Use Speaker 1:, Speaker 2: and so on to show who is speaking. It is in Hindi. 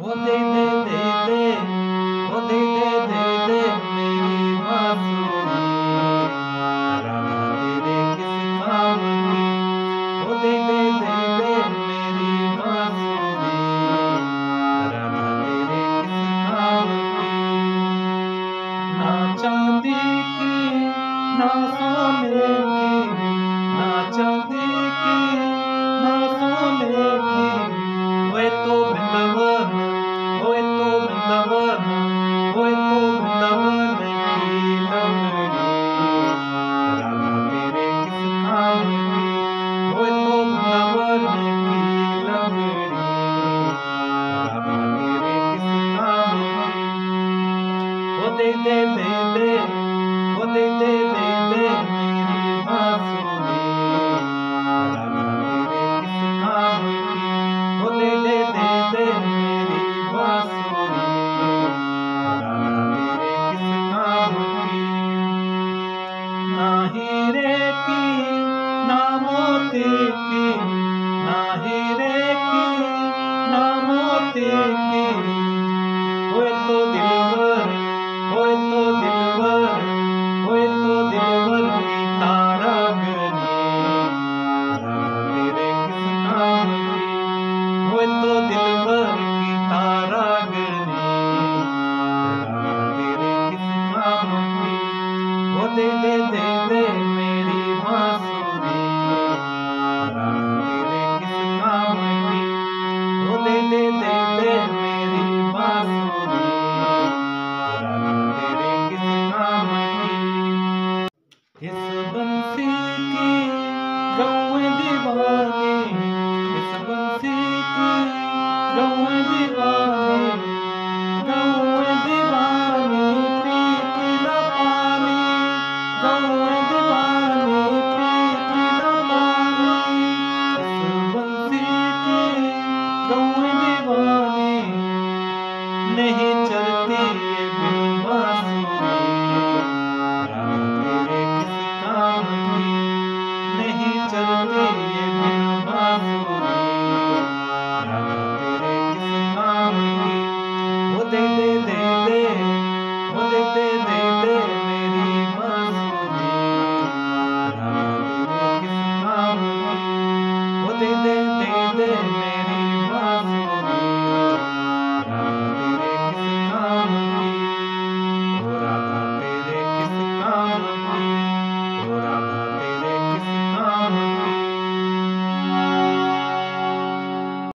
Speaker 1: ओ दे दे दे दे, ओ दे दे दे दे मेरी बांसुरी, राधा तेरे किस काम की। ओ दे दे दे दे मेरी बांसुरी, राधा तेरे किस काम की। ना चांदी की ना सोने की, ना चांदी की ना सोने की, ओए तो वृंदावन, ओए तो वृंदावन, ओए तो वृंदावन की लकड़ी, राधा तेरे किस काम की। ओए तो वृंदावन की लकड़ी, राधा तेरे किस काम की। ओ दे दे दे दे, ओ दे दे दे दे मेरी बांसुरी, राधा तेरे किस काम की। ओ दे दे दे दे मेरी बांसुरी, राधा तेरे किस काम की। ना हीरे की ना मोती की, ना हीरे की ना मोती की,